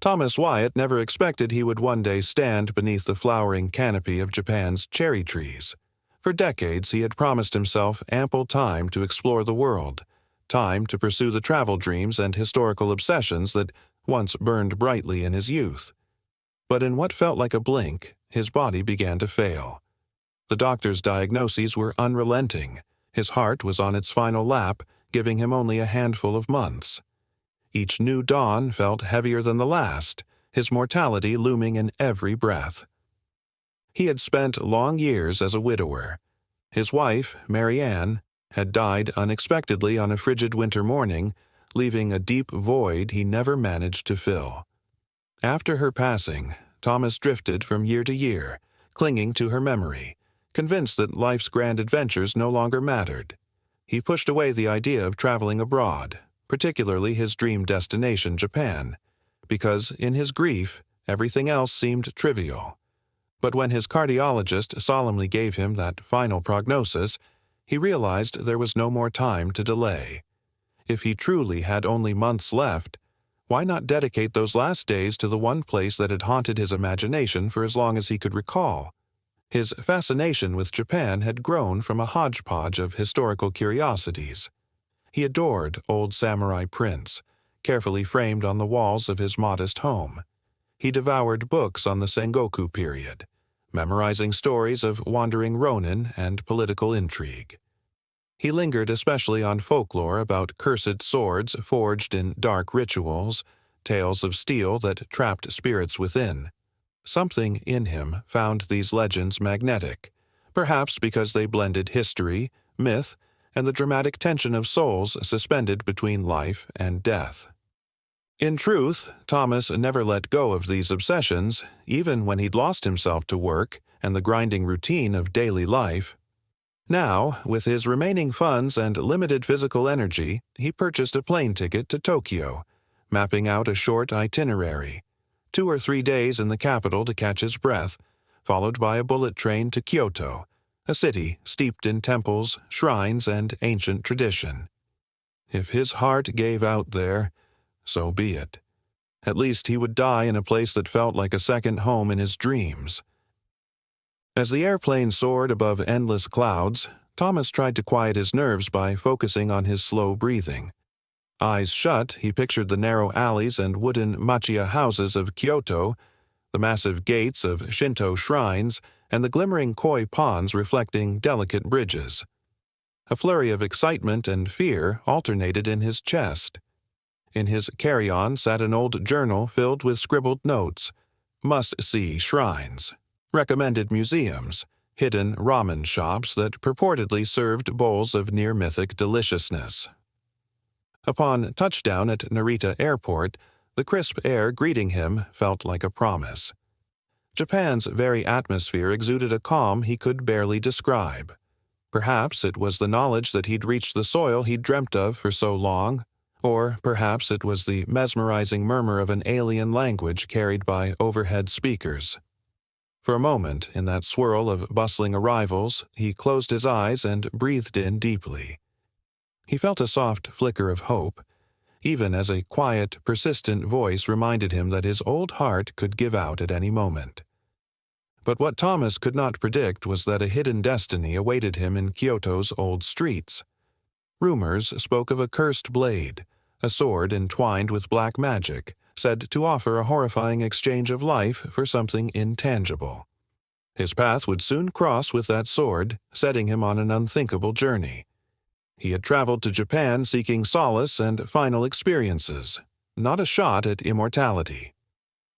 Thomas Wyatt never expected he would one day stand beneath the flowering canopy of Japan's cherry trees. For decades he had promised himself ample time to explore the world, time to pursue the travel dreams and historical obsessions that once burned brightly in his youth. But in what felt like a blink, his body began to fail. The doctor's diagnoses were unrelenting. His heart was on its final lap, giving him only a handful of months. Each new dawn felt heavier than the last, his mortality looming in every breath. He had spent long years as a widower. His wife, Marianne, had died unexpectedly on a frigid winter morning, leaving a deep void he never managed to fill. After her passing, Thomas drifted from year to year, clinging to her memory, convinced that life's grand adventures no longer mattered. He pushed away the idea of traveling abroad, particularly his dream destination, Japan, because in his grief, everything else seemed trivial. But when his cardiologist solemnly gave him that final prognosis, he realized there was no more time to delay. If he truly had only months left, why not dedicate those last days to the one place that had haunted his imagination for as long as he could recall? His fascination with Japan had grown from a hodgepodge of historical curiosities. He adored old samurai prints, carefully framed on the walls of his modest home. He devoured books on the Sengoku period, memorizing stories of wandering ronin and political intrigue. He lingered especially on folklore about cursed swords forged in dark rituals, tales of steel that trapped spirits within. Something in him found these legends magnetic, perhaps because they blended history, myth, and the dramatic tension of souls suspended between life and death. In truth, Thomas never let go of these obsessions, even when he'd lost himself to work and the grinding routine of daily life. Now, with his remaining funds and limited physical energy, he purchased a plane ticket to Tokyo, mapping out a short itinerary, 2 or 3 days in the capital to catch his breath, followed by a bullet train to Kyoto, a city steeped in temples, shrines, and ancient tradition. If his heart gave out there, so be it. At least he would die in a place that felt like a second home in his dreams. As the airplane soared above endless clouds, Thomas tried to quiet his nerves by focusing on his slow breathing. Eyes shut, he pictured the narrow alleys and wooden machiya houses of Kyoto, the massive gates of Shinto shrines, and the glimmering koi ponds reflecting delicate bridges. A flurry of excitement and fear alternated in his chest. In his carry-on sat an old journal filled with scribbled notes, must-see shrines, recommended museums, hidden ramen shops that purportedly served bowls of near-mythic deliciousness. Upon touchdown at Narita Airport, the crisp air greeting him felt like a promise. Japan's very atmosphere exuded a calm he could barely describe. Perhaps it was the knowledge that he'd reached the soil he'd dreamt of for so long, or perhaps it was the mesmerizing murmur of an alien language carried by overhead speakers. For a moment, in that swirl of bustling arrivals, he closed his eyes and breathed in deeply. He felt a soft flicker of hope, even as a quiet, persistent voice reminded him that his old heart could give out at any moment. But what Thomas could not predict was that a hidden destiny awaited him in Kyoto's old streets. Rumors spoke of a cursed blade, a sword entwined with black magic, said to offer a horrifying exchange of life for something intangible. His path would soon cross with that sword, setting him on an unthinkable journey. He had traveled to Japan seeking solace and final experiences, not a shot at immortality.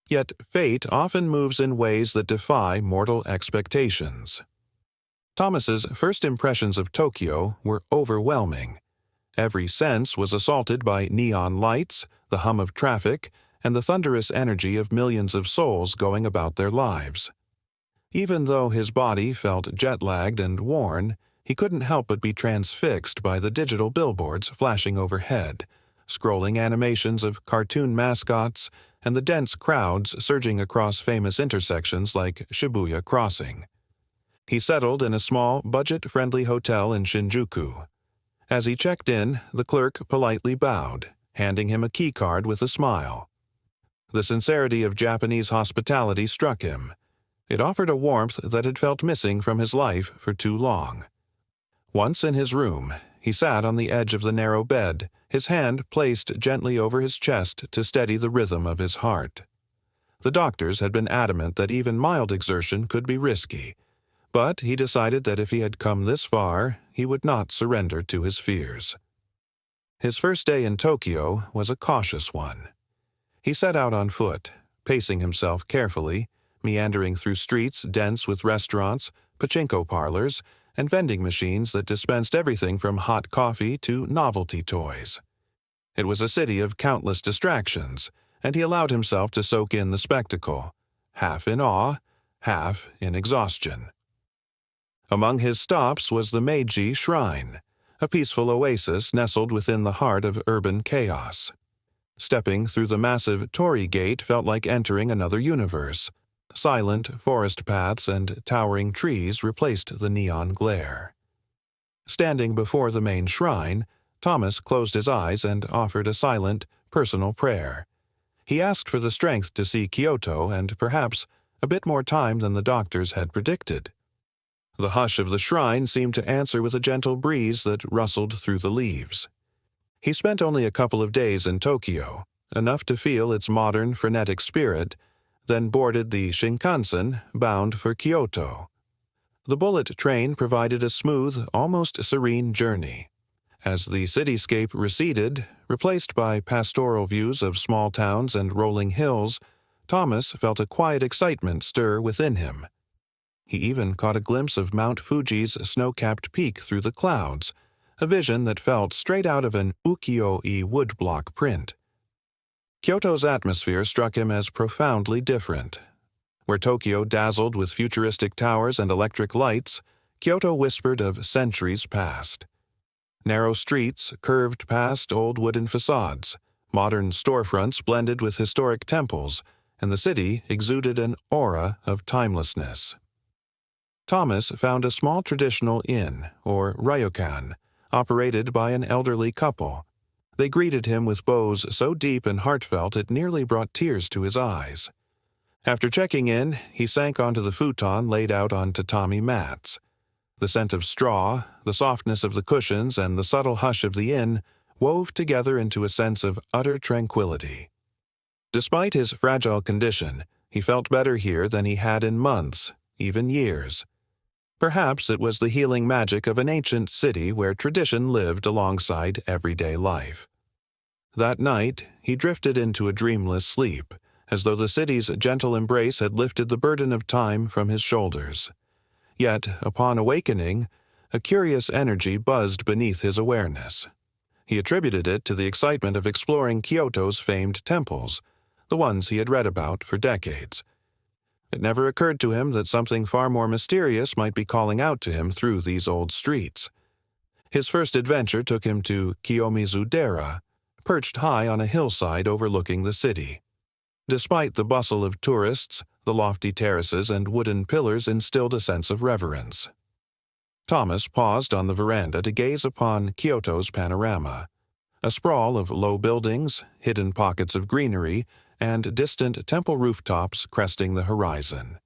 Yet fate often moves in ways that defy mortal expectations. Thomas's first impressions of Tokyo were overwhelming. Every sense was assaulted by neon lights, the hum of traffic, and the thunderous energy of millions of souls going about their lives. Even though his body felt jet-lagged and worn, he couldn't help but be transfixed by the digital billboards flashing overhead, scrolling animations of cartoon mascots, and the dense crowds surging across famous intersections like Shibuya Crossing. He settled in a small, budget-friendly hotel in Shinjuku. As he checked in, the clerk politely bowed, handing him a keycard with a smile. The sincerity of Japanese hospitality struck him. It offered a warmth that had felt missing from his life for too long. Once in his room, he sat on the edge of the narrow bed, his hand placed gently over his chest to steady the rhythm of his heart. The doctors had been adamant that even mild exertion could be risky, but he decided that if he had come this far, he would not surrender to his fears. His first day in Tokyo was a cautious one. He set out on foot, pacing himself carefully, meandering through streets dense with restaurants, pachinko parlors, and vending machines that dispensed everything from hot coffee to novelty toys. It was a city of countless distractions, and he allowed himself to soak in the spectacle, half in awe, half in exhaustion. Among his stops was the Meiji Shrine, a peaceful oasis nestled within the heart of urban chaos. Stepping through the massive torii gate felt like entering another universe. Silent forest paths and towering trees replaced the neon glare. Standing before the main shrine, Thomas closed his eyes and offered a silent, personal prayer. He asked for the strength to see Kyoto and perhaps a bit more time than the doctors had predicted. The hush of the shrine seemed to answer with a gentle breeze that rustled through the leaves. He spent only a couple of days in Tokyo, enough to feel its modern, frenetic spirit, then boarded the Shinkansen, bound for Kyoto. The bullet train provided a smooth, almost serene journey. As the cityscape receded, replaced by pastoral views of small towns and rolling hills, Thomas felt a quiet excitement stir within him. He even caught a glimpse of Mount Fuji's snow-capped peak through the clouds, a vision that felt straight out of an ukiyo-e woodblock print. Kyoto's atmosphere struck him as profoundly different. Where Tokyo dazzled with futuristic towers and electric lights, Kyoto whispered of centuries past. Narrow streets curved past old wooden facades, modern storefronts blended with historic temples, and the city exuded an aura of timelessness. Thomas found a small traditional inn, or ryokan, operated by an elderly couple. They greeted him with bows so deep and heartfelt it nearly brought tears to his eyes. After checking in, he sank onto the futon laid out on tatami mats. The scent of straw, the softness of the cushions, and the subtle hush of the inn wove together into a sense of utter tranquility. Despite his fragile condition, he felt better here than he had in months, even years. Perhaps it was the healing magic of an ancient city where tradition lived alongside everyday life. That night, he drifted into a dreamless sleep, as though the city's gentle embrace had lifted the burden of time from his shoulders. Yet, upon awakening, a curious energy buzzed beneath his awareness. He attributed it to the excitement of exploring Kyoto's famed temples, the ones he had read about for decades. It never occurred to him that something far more mysterious might be calling out to him through these old streets. His first adventure took him to Kiyomizu-dera, perched high on a hillside overlooking the city. Despite the bustle of tourists, the lofty terraces and wooden pillars instilled a sense of reverence. Thomas paused on the veranda to gaze upon Kyoto's panorama, a sprawl of low buildings, hidden pockets of greenery, and distant temple rooftops cresting the horizon.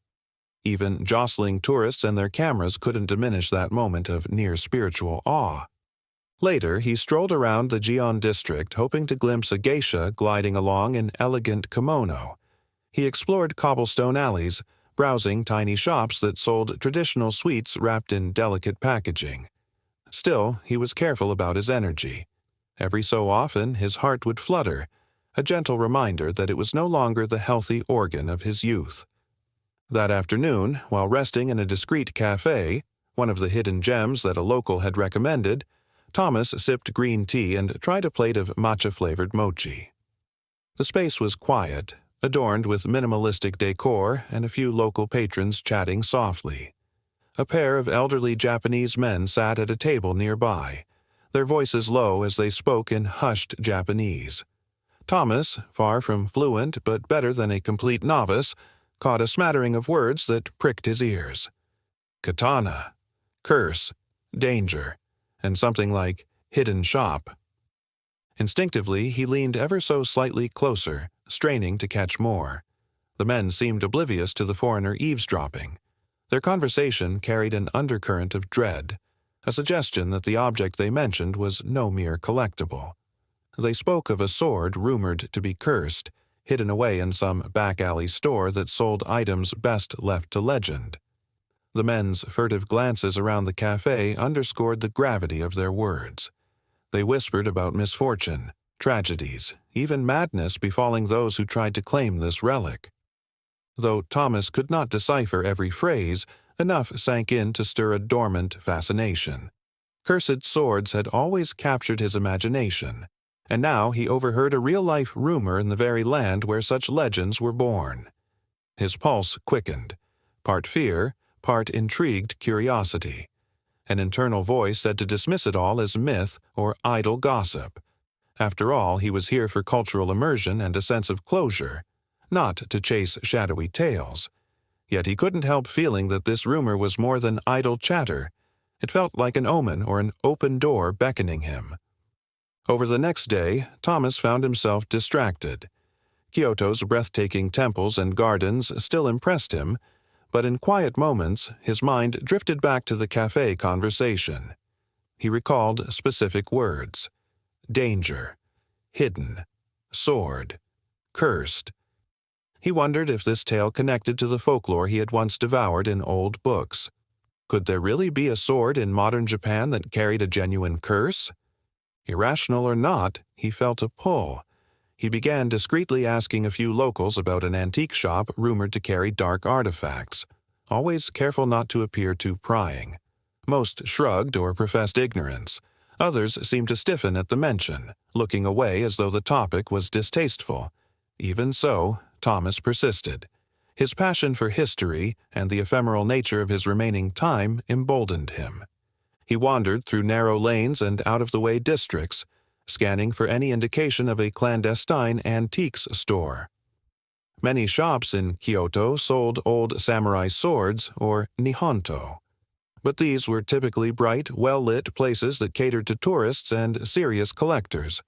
Even jostling tourists and their cameras couldn't diminish that moment of near spiritual awe. Later, he strolled around the Gion district hoping to glimpse a geisha gliding along in elegant kimono. He explored cobblestone alleys, browsing tiny shops that sold traditional sweets wrapped in delicate packaging. Still, he was careful about his energy. Every so often, his heart would flutter, a gentle reminder that it was no longer the healthy organ of his youth. That afternoon, while resting in a discreet cafe, one of the hidden gems that a local had recommended, Thomas sipped green tea and tried a plate of matcha-flavored mochi. The space was quiet, adorned with minimalistic decor and a few local patrons chatting softly. A pair of elderly Japanese men sat at a table nearby, their voices low as they spoke in hushed Japanese. Thomas, far from fluent but better than a complete novice, caught a smattering of words that pricked his ears. Katana, curse, danger, and something like hidden shop. Instinctively, he leaned ever so slightly closer, straining to catch more. The men seemed oblivious to the foreigner eavesdropping. Their conversation carried an undercurrent of dread, a suggestion that the object they mentioned was no mere collectible. They spoke of a sword rumored to be cursed, hidden away in some back-alley store that sold items best left to legend. The men's furtive glances around the cafe underscored the gravity of their words. They whispered about misfortune, tragedies, even madness befalling those who tried to claim this relic. Though Thomas could not decipher every phrase, enough sank in to stir a dormant fascination. Cursed swords had always captured his imagination, and now he overheard a real-life rumor in the very land where such legends were born. His pulse quickened, part fear, part intrigued curiosity. An internal voice said to dismiss it all as myth or idle gossip. After all, he was here for cultural immersion and a sense of closure, not to chase shadowy tales. Yet he couldn't help feeling that this rumor was more than idle chatter. It felt like an omen or an open door beckoning him. Over the next day, Thomas found himself distracted. Kyoto's breathtaking temples and gardens still impressed him, but in quiet moments, his mind drifted back to the cafe conversation. He recalled specific words: danger, hidden, sword, cursed. He wondered if this tale connected to the folklore he had once devoured in old books. Could there really be a sword in modern Japan that carried a genuine curse? Irrational or not, he felt a pull. He began discreetly asking a few locals about an antique shop rumored to carry dark artifacts, always careful not to appear too prying. Most shrugged or professed ignorance. Others seemed to stiffen at the mention, looking away as though the topic was distasteful. Even so, Thomas persisted. His passion for history and the ephemeral nature of his remaining time emboldened him. He wandered through narrow lanes and out-of-the-way districts, scanning for any indication of a clandestine antiques store. Many shops in Kyoto sold old samurai swords, or nihonto. But these were typically bright, well-lit places that catered to tourists and serious collectors.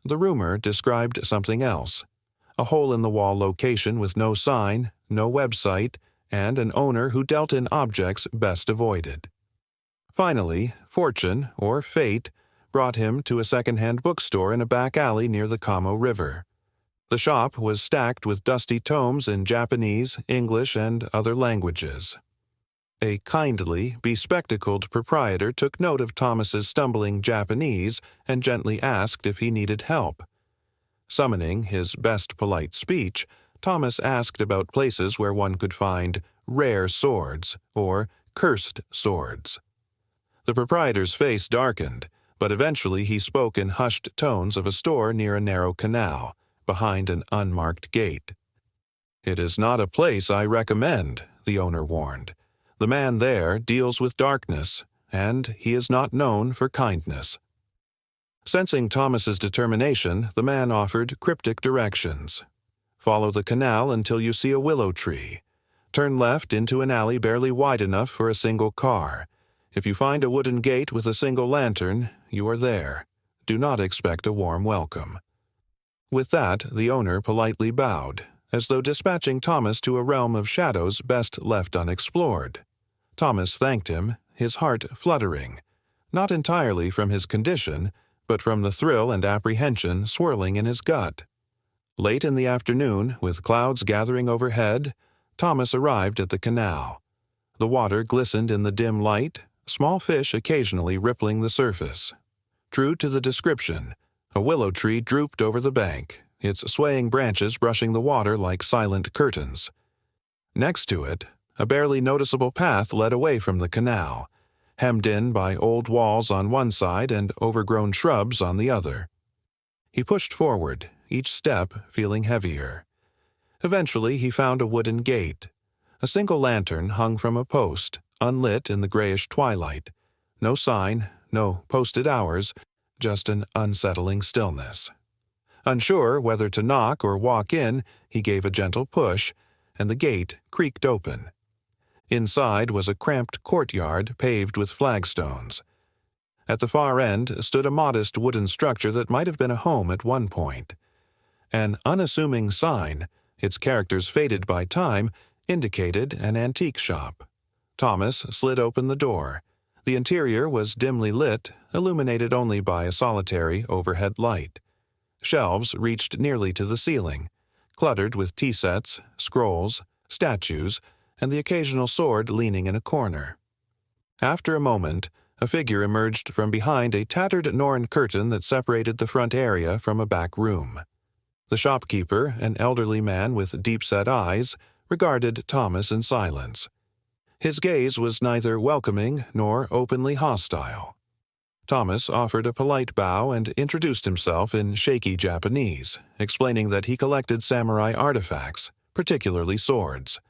The rumor described something else: a hole-in-the-wall location with no sign, no website, and an owner who dealt in objects best avoided. Finally, fortune, or fate, brought him to a second-hand bookstore in a back alley near the Kamo River. The shop was stacked with dusty tomes in Japanese, English, and other languages. A kindly, bespectacled proprietor took note of Thomas's stumbling Japanese and gently asked if he needed help. Summoning his best polite speech, Thomas asked about places where one could find rare swords or cursed swords. The proprietor's face darkened, but eventually he spoke in hushed tones of a store near a narrow canal, behind an unmarked gate. "It is not a place I recommend," the owner warned. "The man there deals with darkness, and he is not known for kindness." Sensing Thomas's determination, the man offered cryptic directions. "Follow the canal until you see a willow tree. Turn left into an alley barely wide enough for a single car. If you find a wooden gate with a single lantern, you are there. Do not expect a warm welcome." With that, the owner politely bowed, as though dispatching Thomas to a realm of shadows best left unexplored. Thomas thanked him, his heart fluttering, not entirely from his condition, but from the thrill and apprehension swirling in his gut. Late in the afternoon, with clouds gathering overhead, Thomas arrived at the canal. The water glistened in the dim light, small fish occasionally rippling the surface. True to the description, a willow tree drooped over the bank, its swaying branches brushing the water like silent curtains. Next to it, a barely noticeable path led away from the canal, hemmed in by old walls on one side and overgrown shrubs on the other. He pushed forward, each step feeling heavier. Eventually he found a wooden gate. A single lantern hung from a post, unlit in the grayish twilight. No sign, no posted hours, just an unsettling stillness. Unsure whether to knock or walk in, he gave a gentle push, and the gate creaked open. Inside was a cramped courtyard paved with flagstones. At the far end stood a modest wooden structure that might have been a home at one point. An unassuming sign, its characters faded by time, indicated an antique shop. Thomas slid open the door. The interior was dimly lit, illuminated only by a solitary overhead light. Shelves reached nearly to the ceiling, cluttered with tea sets, scrolls, statues, and the occasional sword leaning in a corner. After a moment, a figure emerged from behind a tattered Norn curtain that separated the front area from a back room. The shopkeeper, an elderly man with deep-set eyes, regarded Thomas in silence. His gaze was neither welcoming nor openly hostile. Thomas offered a polite bow and introduced himself in shaky Japanese, explaining that he collected samurai artifacts, particularly swords.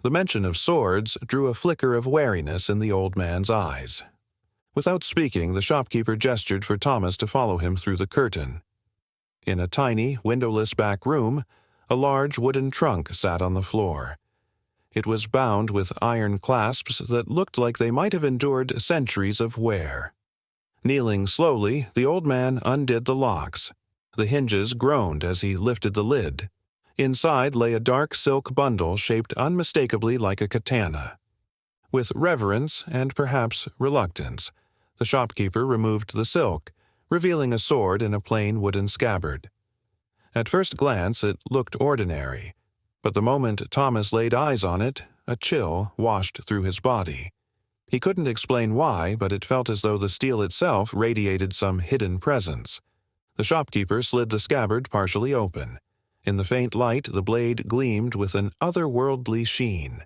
The mention of swords drew a flicker of wariness in the old man's eyes. Without speaking, the shopkeeper gestured for Thomas to follow him through the curtain. In a tiny, windowless back room, a large wooden trunk sat on the floor. It was bound with iron clasps that looked like they might have endured centuries of wear. Kneeling slowly, the old man undid the locks. The hinges groaned as he lifted the lid. Inside lay a dark silk bundle shaped unmistakably like a katana. With reverence and perhaps reluctance, the shopkeeper removed the silk, revealing a sword in a plain wooden scabbard. At first glance it looked ordinary, but the moment Thomas laid eyes on it, a chill washed through his body. He couldn't explain why, but it felt as though the steel itself radiated some hidden presence. The shopkeeper slid the scabbard partially open. In the faint light, the blade gleamed with an otherworldly sheen.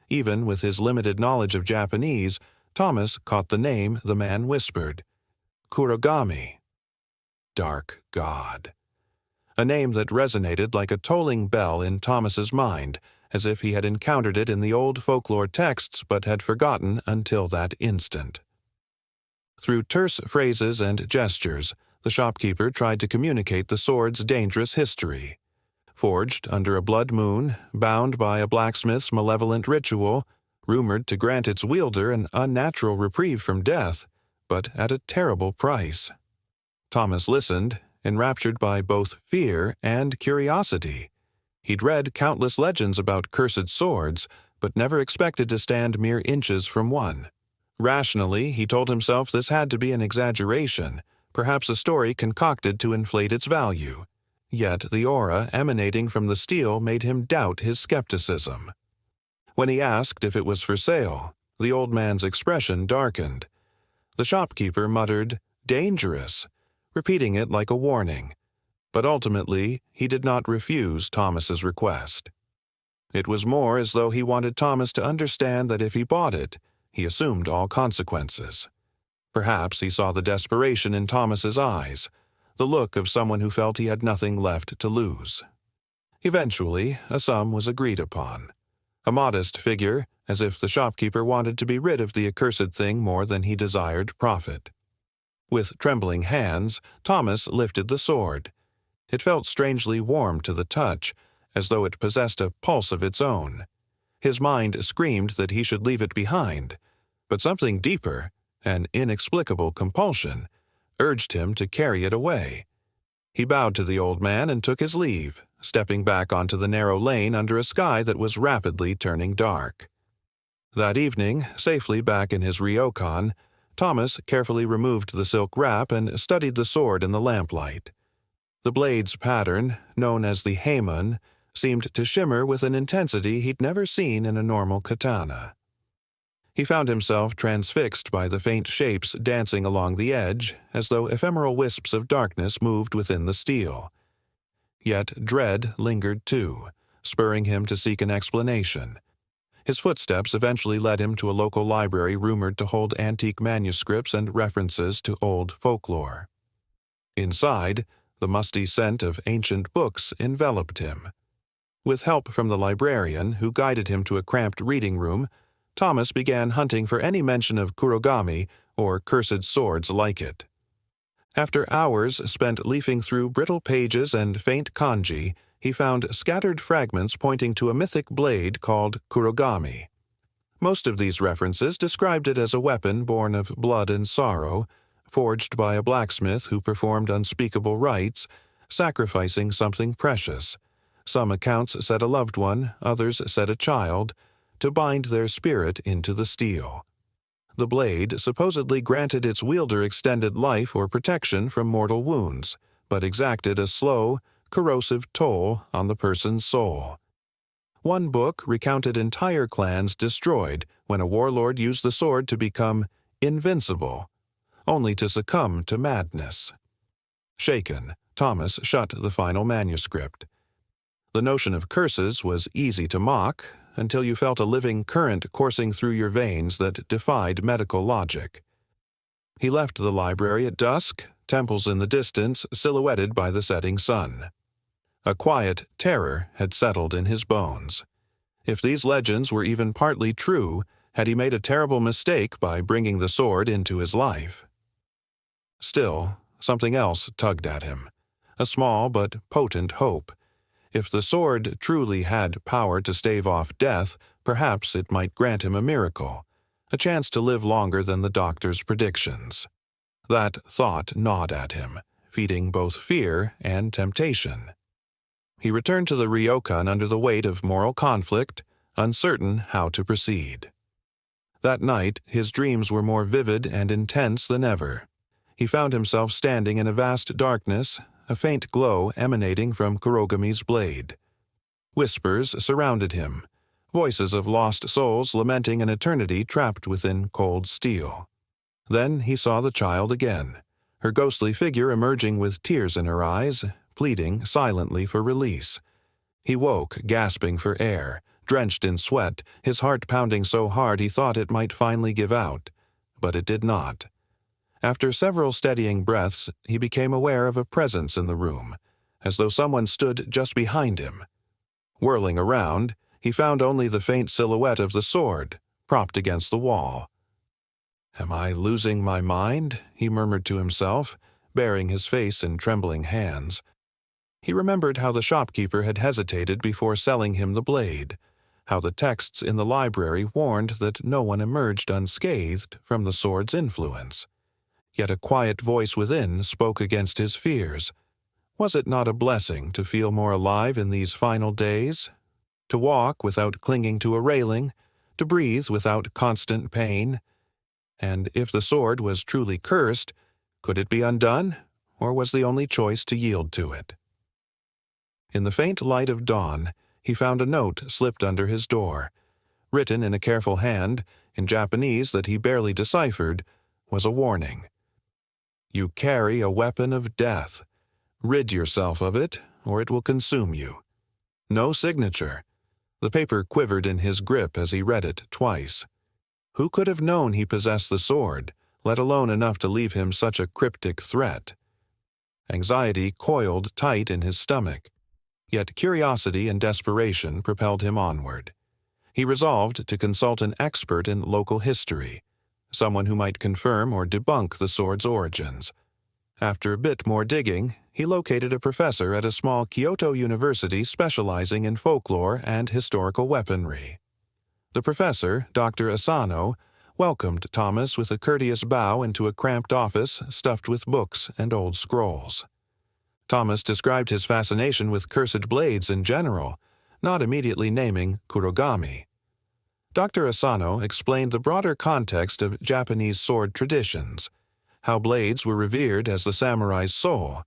Even with his limited knowledge of Japanese, Thomas caught the name the man whispered. Kurogami. Dark God. A name that resonated like a tolling bell in Thomas's mind, as if he had encountered it in the old folklore texts but had forgotten until that instant. Through terse phrases and gestures, the shopkeeper tried to communicate the sword's dangerous history. Forged under a blood moon, bound by a blacksmith's malevolent ritual, rumored to grant its wielder an unnatural reprieve from death, but at a terrible price. Thomas listened, enraptured by both fear and curiosity. He'd read countless legends about cursed swords, but never expected to stand mere inches from one. Rationally, he told himself this had to be an exaggeration, perhaps a story concocted to inflate its value. Yet the aura emanating from the steel made him doubt his skepticism. When he asked if it was for sale, the old man's expression darkened. The shopkeeper muttered, "Dangerous," repeating it like a warning. But ultimately, he did not refuse Thomas's request. It was more as though he wanted Thomas to understand that if he bought it, he assumed all consequences. Perhaps he saw the desperation in Thomas's eyes, the look of someone who felt he had nothing left to lose. Eventually, a sum was agreed upon. A modest figure, as if the shopkeeper wanted to be rid of the accursed thing more than he desired profit. With trembling hands, Thomas lifted the sword. It felt strangely warm to the touch, as though it possessed a pulse of its own. His mind screamed that he should leave it behind, but something deeper, an inexplicable compulsion, urged him to carry it away. He bowed to the old man and took his leave, stepping back onto the narrow lane under a sky that was rapidly turning dark. That evening, safely back in his ryokan, Thomas carefully removed the silk wrap and studied the sword in the lamplight. The blade's pattern, known as the heiman, seemed to shimmer with an intensity he'd never seen in a normal katana. He found himself transfixed by the faint shapes dancing along the edge, as though ephemeral wisps of darkness moved within the steel. Yet dread lingered too, spurring him to seek an explanation. His footsteps eventually led him to a local library rumored to hold antique manuscripts and references to old folklore. Inside, the musty scent of ancient books enveloped him. With help from the librarian, who guided him to a cramped reading room, Thomas began hunting for any mention of Kurogami or cursed swords like it. After hours spent leafing through brittle pages and faint kanji, he found scattered fragments pointing to a mythic blade called Kurogami. Most of these references described it as a weapon born of blood and sorrow, forged by a blacksmith who performed unspeakable rites, sacrificing something precious. Some accounts said a loved one, others said a child, to bind their spirit into the steel. The blade supposedly granted its wielder extended life or protection from mortal wounds, but exacted a slow, corrosive toll on the person's soul. One book recounted entire clans destroyed when a warlord used the sword to become invincible, only to succumb to madness. Shaken, Thomas shut the final manuscript. The notion of curses was easy to mock until you felt a living current coursing through your veins that defied medical logic. He left the library at dusk, temples in the distance silhouetted by the setting sun. A quiet terror had settled in his bones. If these legends were even partly true, had he made a terrible mistake by bringing the sword into his life? Still, something else tugged at him, a small but potent hope. If the sword truly had power to stave off death, perhaps it might grant him a miracle, a chance to live longer than the doctor's predictions. That thought gnawed at him, feeding both fear and temptation. He returned to the ryokan under the weight of moral conflict, uncertain how to proceed. That night, his dreams were more vivid and intense than ever. He found himself standing in a vast darkness, a faint glow emanating from Kurogami's blade. Whispers surrounded him, voices of lost souls lamenting an eternity trapped within cold steel. Then he saw the child again, her ghostly figure emerging with tears in her eyes, pleading silently for release. He woke, gasping for air, drenched in sweat, his heart pounding so hard he thought it might finally give out. But it did not. After several steadying breaths, he became aware of a presence in the room, as though someone stood just behind him. Whirling around, he found only the faint silhouette of the sword, propped against the wall. "Am I losing my mind?" he murmured to himself, burying his face in trembling hands. He remembered how the shopkeeper had hesitated before selling him the blade, how the texts in the library warned that no one emerged unscathed from the sword's influence. Yet a quiet voice within spoke against his fears. Was it not a blessing to feel more alive in these final days? To walk without clinging to a railing, to breathe without constant pain? And if the sword was truly cursed, could it be undone, or was the only choice to yield to it? In the faint light of dawn, he found a note slipped under his door. Written in a careful hand, in Japanese that he barely deciphered, was a warning. "You carry a weapon of death. Rid yourself of it, or it will consume you." No signature. The paper quivered in his grip as he read it twice. Who could have known he possessed the sword, let alone enough to leave him such a cryptic threat? Anxiety coiled tight in his stomach. Yet curiosity and desperation propelled him onward. He resolved to consult an expert in local history, someone who might confirm or debunk the sword's origins. After a bit more digging, he located a professor at a small Kyoto university specializing in folklore and historical weaponry. The professor, Dr. Asano, welcomed Thomas with a courteous bow into a cramped office stuffed with books and old scrolls. Thomas described his fascination with cursed blades in general, not immediately naming Kurogami. Dr. Asano explained the broader context of Japanese sword traditions, how blades were revered as the samurai's soul,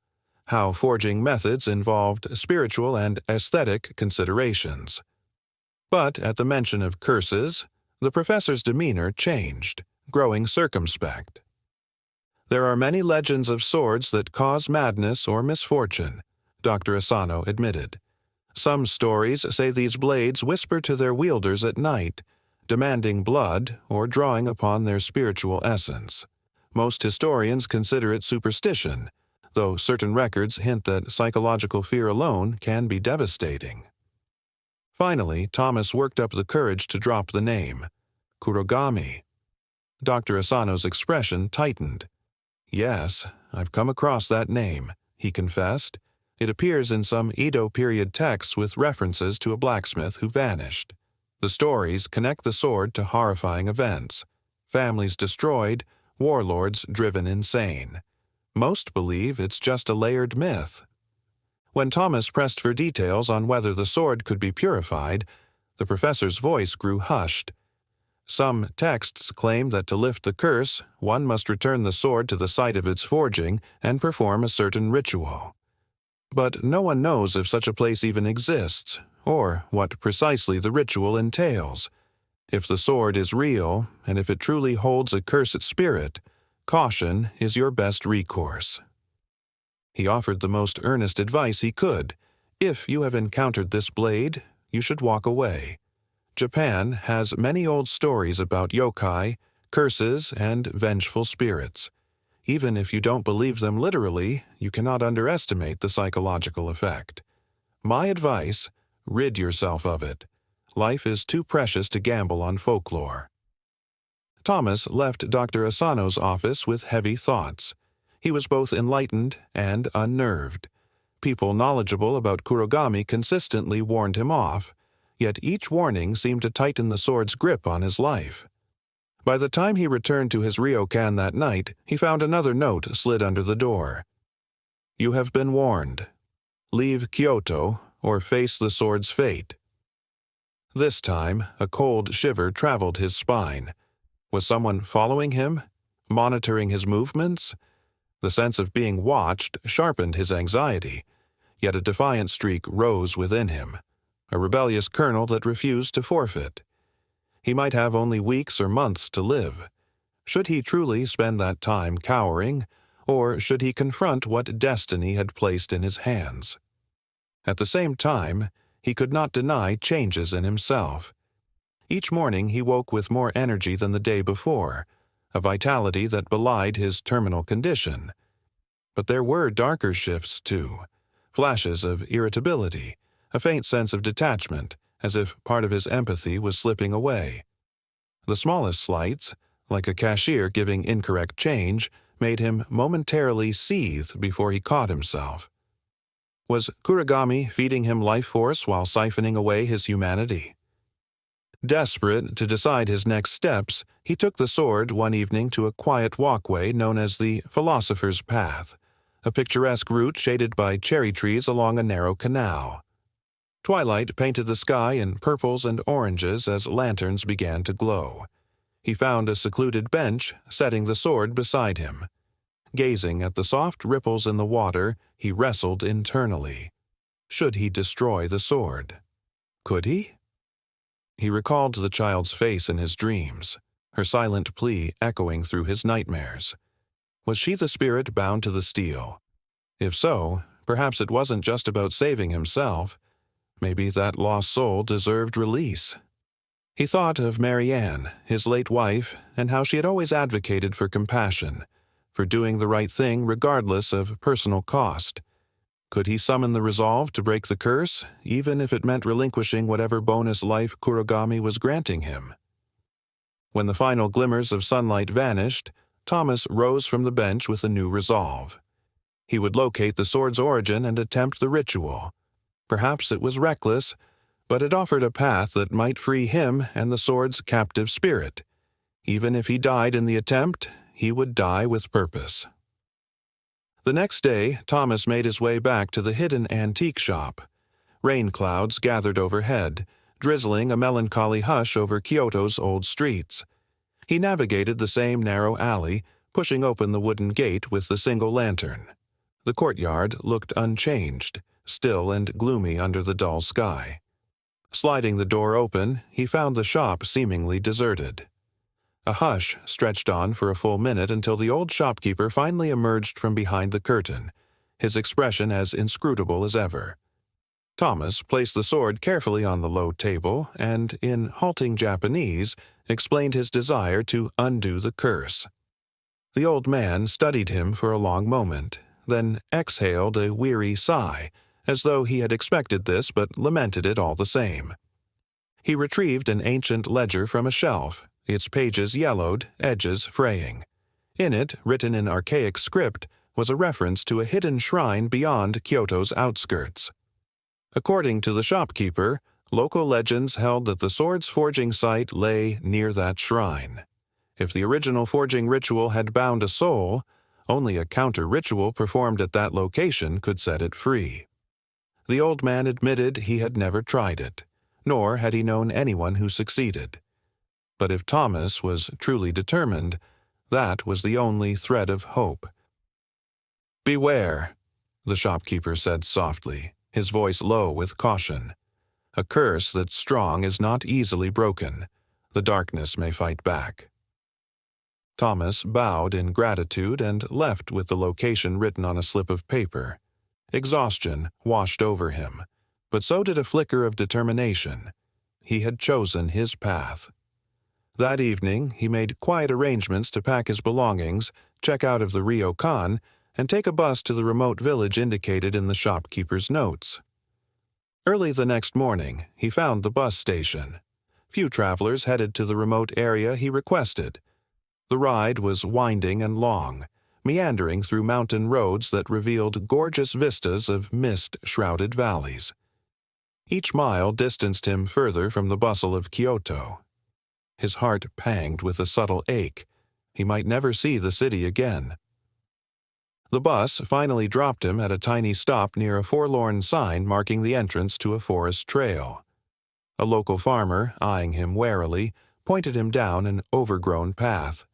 how forging methods involved spiritual and aesthetic considerations. But at the mention of curses, the professor's demeanor changed, growing circumspect. "There are many legends of swords that cause madness or misfortune," Dr. Asano admitted. "Some stories say these blades whisper to their wielders at night, demanding blood or drawing upon their spiritual essence. Most historians consider it superstition, though certain records hint that psychological fear alone can be devastating." Finally, Thomas worked up the courage to drop the name. Kurogami. Dr. Asano's expression tightened. "Yes, I've come across that name," he confessed. "It appears in some Edo period texts with references to a blacksmith who vanished. The stories connect the sword to horrifying events. Families destroyed, warlords driven insane. Most believe it's just a layered myth. When Thomas pressed for details on whether the sword could be purified, the professor's voice grew hushed. Some texts claim that to lift the curse, one must return the sword to the site of its forging and perform a certain ritual. But no one knows if such a place even exists, or what precisely the ritual entails. If the sword is real, and if it truly holds a cursed spirit, caution is your best recourse. He offered the most earnest advice he could. If you have encountered this blade, you should walk away. Japan has many old stories about yokai, curses, and vengeful spirits. Even if you don't believe them literally, you cannot underestimate the psychological effect. My advice: rid yourself of it. Life is too precious to gamble on folklore. Thomas left Dr. Asano's office with heavy thoughts. He was both enlightened and unnerved. People knowledgeable about Kurogami consistently warned him off, yet each warning seemed to tighten the sword's grip on his life. By the time he returned to his ryokan that night, he found another note slid under the door. You have been warned. Leave Kyoto or face the sword's fate. This time, a cold shiver traveled his spine. Was someone following him? Monitoring his movements? The sense of being watched sharpened his anxiety, yet a defiant streak rose within him, a rebellious kernel that refused to forfeit. He might have only weeks or months to live. Should he truly spend that time cowering, or should he confront what destiny had placed in his hands? At the same time, he could not deny changes in himself. Each morning he woke with more energy than the day before, a vitality that belied his terminal condition. But there were darker shifts, too, flashes of irritability, a faint sense of detachment, as if part of his empathy was slipping away. The smallest slights, like a cashier giving incorrect change, made him momentarily seethe before he caught himself. Was Kurogami feeding him life force while siphoning away his humanity? Desperate to decide his next steps, he took the sword one evening to a quiet walkway known as the Philosopher's Path, a picturesque route shaded by cherry trees along a narrow canal. Twilight painted the sky in purples and oranges as lanterns began to glow. He found a secluded bench, setting the sword beside him. Gazing at the soft ripples in the water, he wrestled internally. Should he destroy the sword? Could he? He recalled the child's face in his dreams, her silent plea echoing through his nightmares. Was she the spirit bound to the steel? If so, perhaps it wasn't just about saving himself. Maybe that lost soul deserved release. He thought of Marianne, his late wife, and how she had always advocated for compassion, for doing the right thing regardless of personal cost. Could he summon the resolve to break the curse, even if it meant relinquishing whatever bonus life Kurogami was granting him? When the final glimmers of sunlight vanished, Thomas rose from the bench with a new resolve. He would locate the sword's origin and attempt the ritual. Perhaps it was reckless, but it offered a path that might free him and the sword's captive spirit. Even if he died in the attempt, he would die with purpose. The next day, Thomas made his way back to the hidden antique shop. Rain clouds gathered overhead, drizzling a melancholy hush over Kyoto's old streets. He navigated the same narrow alley, pushing open the wooden gate with the single lantern. The courtyard looked unchanged, still and gloomy under the dull sky. Sliding the door open, he found the shop seemingly deserted. A hush stretched on for a full minute until the old shopkeeper finally emerged from behind the curtain, his expression as inscrutable as ever. Thomas placed the sword carefully on the low table and, in halting Japanese, explained his desire to undo the curse. The old man studied him for a long moment, then exhaled a weary sigh, as though he had expected this but lamented it all the same. He retrieved an ancient ledger from a shelf, its pages yellowed, edges fraying. In it, written in archaic script, was a reference to a hidden shrine beyond Kyoto's outskirts. According to the shopkeeper, local legends held that the sword's forging site lay near that shrine. If the original forging ritual had bound a soul, only a counter-ritual performed at that location could set it free. The old man admitted he had never tried it, nor had he known anyone who succeeded. But if Thomas was truly determined, that was the only thread of hope. "Beware," the shopkeeper said softly, his voice low with caution. "A curse that's strong is not easily broken. The darkness may fight back." Thomas bowed in gratitude and left with the location written on a slip of paper. Exhaustion washed over him, but so did a flicker of determination. He had chosen his path. That evening, he made quiet arrangements to pack his belongings, check out of the ryokan, and take a bus to the remote village indicated in the shopkeeper's notes. Early the next morning, he found the bus station. Few travelers headed to the remote area he requested. The ride was winding and long, meandering through mountain roads that revealed gorgeous vistas of mist-shrouded valleys. Each mile distanced him further from the bustle of Kyoto. His heart panged with a subtle ache. He might never see the city again. The bus finally dropped him at a tiny stop near a forlorn sign marking the entrance to a forest trail. A local farmer, eyeing him warily, pointed him down an overgrown path.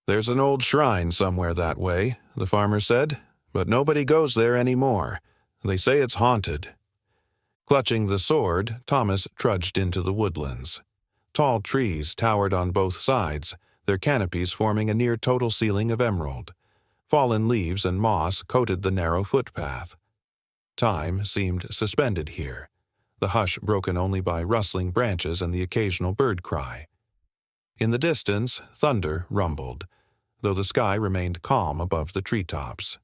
"There's an old shrine somewhere that way," the farmer said, "but nobody goes there anymore. They say it's haunted." Clutching the sword, Thomas trudged into the woodlands. Tall trees towered on both sides, their canopies forming a near-total ceiling of emerald. Fallen leaves and moss coated the narrow footpath. Time seemed suspended here, the hush broken only by rustling branches and the occasional bird cry. In the distance, thunder rumbled, though the sky remained calm above the treetops.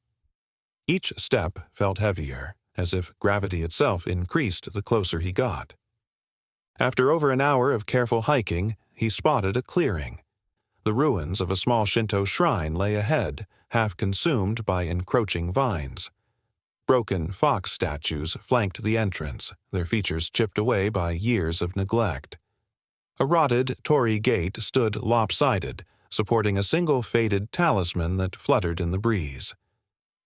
Each step felt heavier, as if gravity itself increased the closer he got. After over an hour of careful hiking, he spotted a clearing. The ruins of a small Shinto shrine lay ahead, half consumed by encroaching vines. Broken fox statues flanked the entrance, their features chipped away by years of neglect. A rotted torii gate stood lopsided, supporting a single faded talisman that fluttered in the breeze.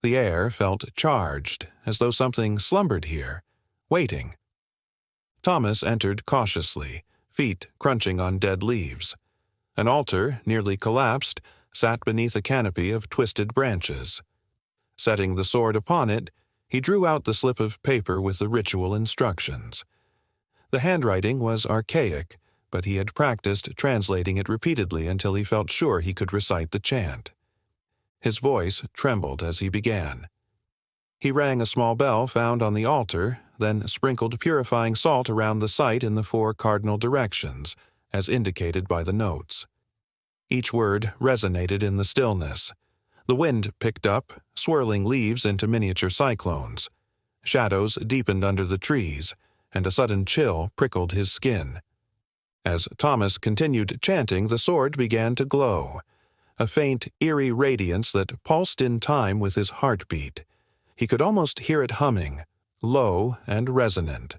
The air felt charged, as though something slumbered here, waiting. Thomas entered cautiously, feet crunching on dead leaves. An altar, nearly collapsed, sat beneath a canopy of twisted branches. Setting the sword upon it, he drew out the slip of paper with the ritual instructions. The handwriting was archaic, but he had practiced translating it repeatedly until he felt sure he could recite the chant. His voice trembled as he began. He rang a small bell found on the altar, then sprinkled purifying salt around the site in the 4 cardinal directions, as indicated by the notes. Each word resonated in the stillness. The wind picked up, swirling leaves into miniature cyclones. Shadows deepened under the trees, and a sudden chill prickled his skin. As Thomas continued chanting, the sword began to glow, a faint, eerie radiance that pulsed in time with his heartbeat. He could almost hear it humming, low and resonant.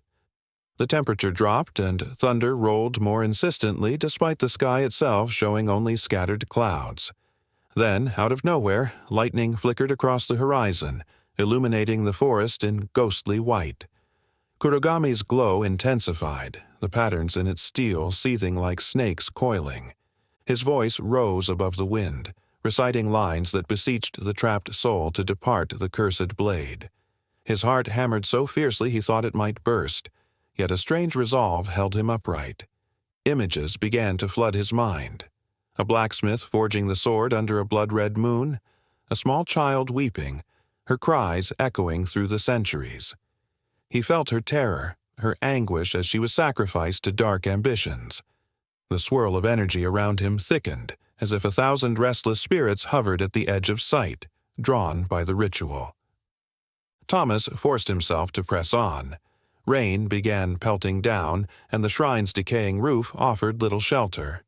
The temperature dropped and thunder rolled more insistently despite the sky itself showing only scattered clouds. Then, out of nowhere, lightning flickered across the horizon, illuminating the forest in ghostly white. Kurogami's glow intensified, the patterns in its steel seething like snakes coiling. His voice rose above the wind, reciting lines that beseeched the trapped soul to depart the cursed blade. His heart hammered so fiercely he thought it might burst, yet a strange resolve held him upright. Images began to flood his mind. A blacksmith forging the sword under a blood-red moon, a small child weeping, her cries echoing through the centuries. He felt her terror, her anguish as she was sacrificed to dark ambitions. The swirl of energy around him thickened, as if 1,000 restless spirits hovered at the edge of sight, drawn by the ritual. Thomas forced himself to press on. Rain began pelting down, and the shrine's decaying roof offered little shelter.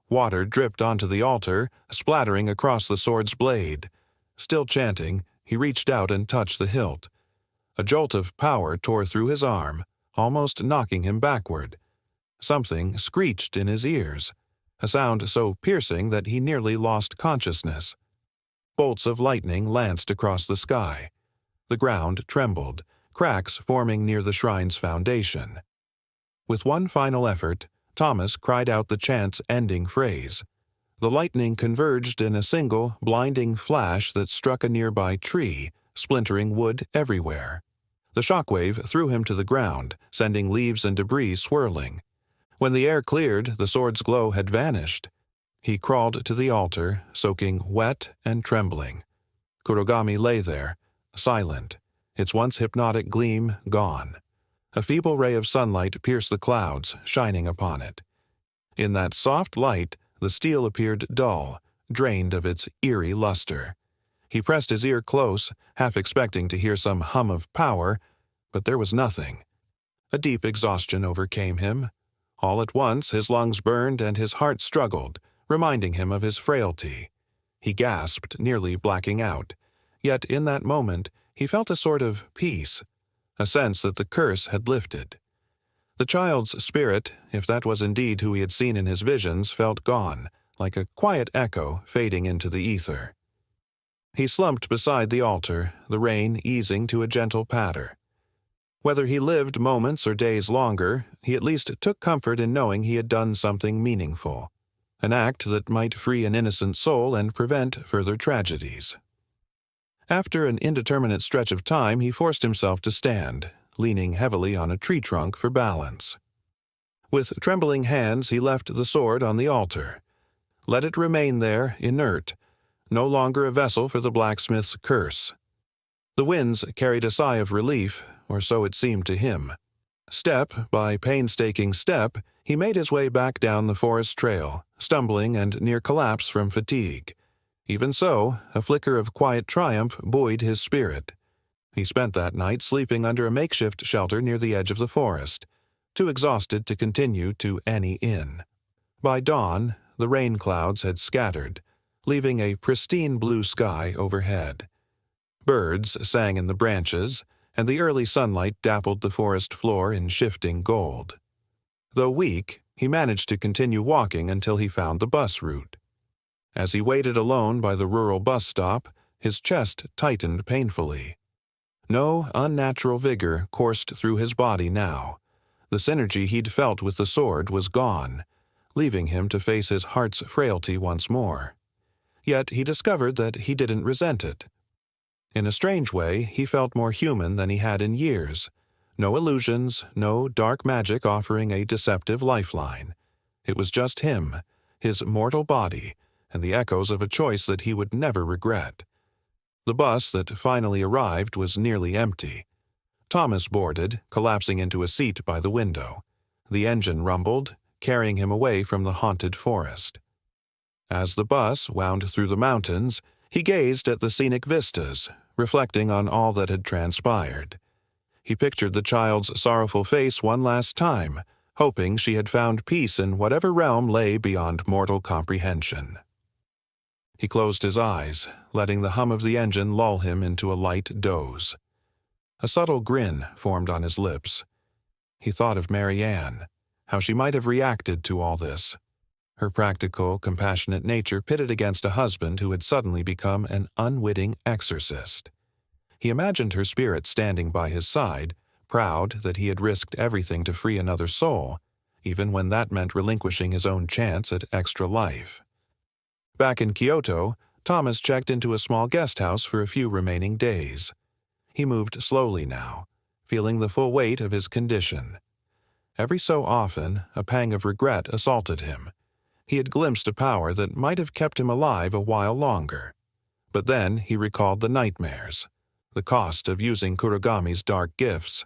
Water dripped onto the altar, splattering across the sword's blade. Still chanting, he reached out and touched the hilt. A jolt of power tore through his arm, almost knocking him backward. Something screeched in his ears, a sound so piercing that he nearly lost consciousness. Bolts of lightning lanced across the sky. The ground trembled, cracks forming near the shrine's foundation. With one final effort, Thomas cried out the chant's ending phrase. The lightning converged in a single, blinding flash that struck a nearby tree, splintering wood everywhere. The shockwave threw him to the ground, sending leaves and debris swirling. When the air cleared, the sword's glow had vanished. He crawled to the altar, soaking wet and trembling. Kurogami lay there, silent, its once hypnotic gleam gone. A feeble ray of sunlight pierced the clouds, shining upon it. In that soft light, the steel appeared dull, drained of its eerie luster. He pressed his ear close, half expecting to hear some hum of power, but there was nothing. A deep exhaustion overcame him. All at once his lungs burned and his heart struggled, reminding him of his frailty. He gasped, nearly blacking out. Yet in that moment he felt a sort of peace, a sense that the curse had lifted. The child's spirit, if that was indeed who he had seen in his visions, felt gone, like a quiet echo fading into the ether. He slumped beside the altar, the rain easing to a gentle patter. Whether he lived moments or days longer, he at least took comfort in knowing he had done something meaningful, an act that might free an innocent soul and prevent further tragedies. After an indeterminate stretch of time, he forced himself to stand, leaning heavily on a tree trunk for balance. With trembling hands, he left the sword on the altar. Let it remain there, inert, no longer a vessel for the blacksmith's curse. The winds carried a sigh of relief, or so it seemed to him. Step by painstaking step, he made his way back down the forest trail, stumbling and near collapse from fatigue. Even so, a flicker of quiet triumph buoyed his spirit. He spent that night sleeping under a makeshift shelter near the edge of the forest, too exhausted to continue to any inn. By dawn, the rain clouds had scattered, leaving a pristine blue sky overhead. Birds sang in the branches, and the early sunlight dappled the forest floor in shifting gold. Though weak, he managed to continue walking until he found the bus route. As he waited alone by the rural bus stop, his chest tightened painfully. No unnatural vigor coursed through his body now. The synergy he'd felt with the sword was gone, leaving him to face his heart's frailty once more. Yet he discovered that he didn't resent it. In a strange way, he felt more human than he had in years. No illusions, no dark magic offering a deceptive lifeline. It was just him, his mortal body, and the echoes of a choice that he would never regret. The bus that finally arrived was nearly empty. Thomas boarded, collapsing into a seat by the window. The engine rumbled, carrying him away from the haunted forest. As the bus wound through the mountains, he gazed at the scenic vistas, reflecting on all that had transpired. He pictured the child's sorrowful face one last time, hoping she had found peace in whatever realm lay beyond mortal comprehension. He closed his eyes, letting the hum of the engine lull him into a light doze. A subtle grin formed on his lips. He thought of Marianne, how she might have reacted to all this. Her practical, compassionate nature pitted against a husband who had suddenly become an unwitting exorcist. He imagined her spirit standing by his side, proud that he had risked everything to free another soul, even when that meant relinquishing his own chance at extra life. Back in Kyoto, Thomas checked into a small guest house for a few remaining days. He moved slowly now, feeling the full weight of his condition. Every so often, a pang of regret assaulted him. He had glimpsed a power that might have kept him alive a while longer. But then he recalled the nightmares, the cost of using Kurogami's dark gifts.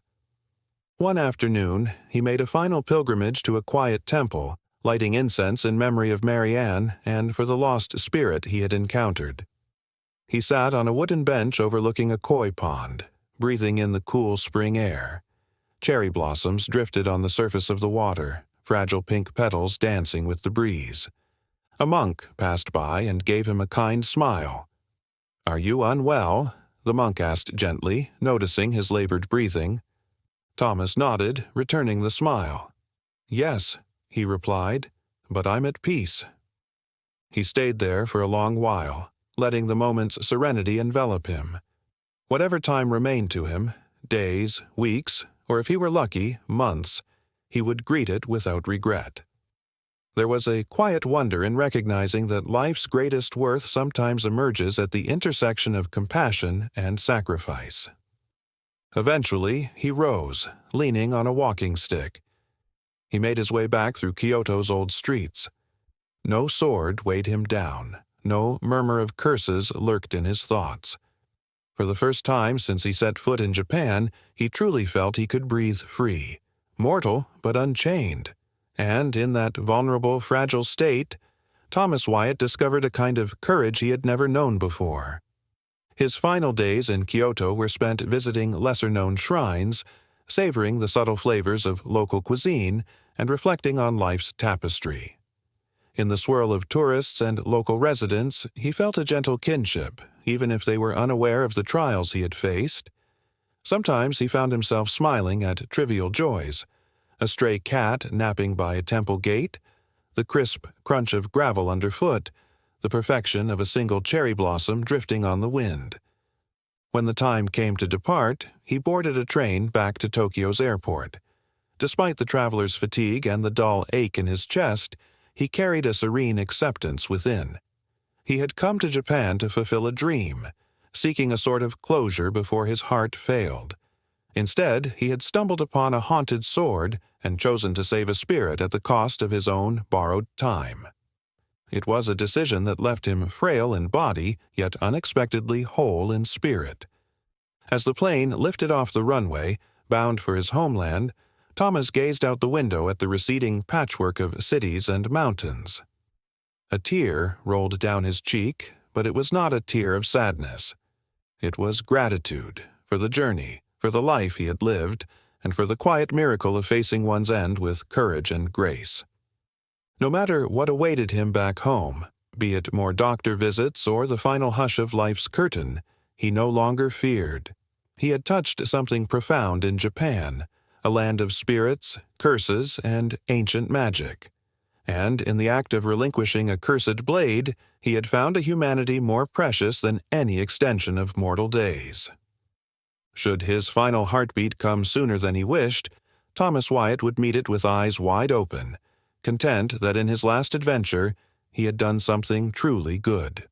One afternoon, he made a final pilgrimage to a quiet temple, lighting incense in memory of Marianne and for the lost spirit he had encountered. He sat on a wooden bench overlooking a koi pond, breathing in the cool spring air. Cherry blossoms drifted on the surface of the water, fragile pink petals dancing with the breeze. A monk passed by and gave him a kind smile. "Are you unwell?" the monk asked gently, noticing his labored breathing. Thomas nodded, returning the smile. "Yes," he replied, "but I'm at peace." He stayed there for a long while, letting the moment's serenity envelop him. Whatever time remained to him, days, weeks, or if he were lucky, months, he would greet it without regret. There was a quiet wonder in recognizing that life's greatest worth sometimes emerges at the intersection of compassion and sacrifice. Eventually, he rose, leaning on a walking stick. He made his way back through Kyoto's old streets. No sword weighed him down. No murmur of curses lurked in his thoughts. For the first time since he set foot in Japan, he truly felt he could breathe free, mortal but unchained. And in that vulnerable, fragile state, Thomas Wyatt discovered a kind of courage he had never known before. His final days in Kyoto were spent visiting lesser-known shrines, savoring the subtle flavors of local cuisine, and reflecting on life's tapestry. In the swirl of tourists and local residents, he felt a gentle kinship, even if they were unaware of the trials he had faced. Sometimes he found himself smiling at trivial joys, a stray cat napping by a temple gate, the crisp crunch of gravel underfoot, the perfection of a single cherry blossom drifting on the wind. When the time came to depart, he boarded a train back to Tokyo's airport. Despite the traveler's fatigue and the dull ache in his chest, he carried a serene acceptance within. He had come to Japan to fulfill a dream, seeking a sort of closure before his heart failed. Instead, he had stumbled upon a haunted sword and chosen to save a spirit at the cost of his own borrowed time. It was a decision that left him frail in body, yet unexpectedly whole in spirit. As the plane lifted off the runway, bound for his homeland, Thomas gazed out the window at the receding patchwork of cities and mountains. A tear rolled down his cheek, but it was not a tear of sadness. It was gratitude for the journey, for the life he had lived, and for the quiet miracle of facing one's end with courage and grace. No matter what awaited him back home, be it more doctor visits or the final hush of life's curtain, he no longer feared. He had touched something profound in Japan, a land of spirits, curses, and ancient magic. And in the act of relinquishing a cursed blade, he had found a humanity more precious than any extension of mortal days. Should his final heartbeat come sooner than he wished, Thomas Wyatt would meet it with eyes wide open, content that in his last adventure he had done something truly good.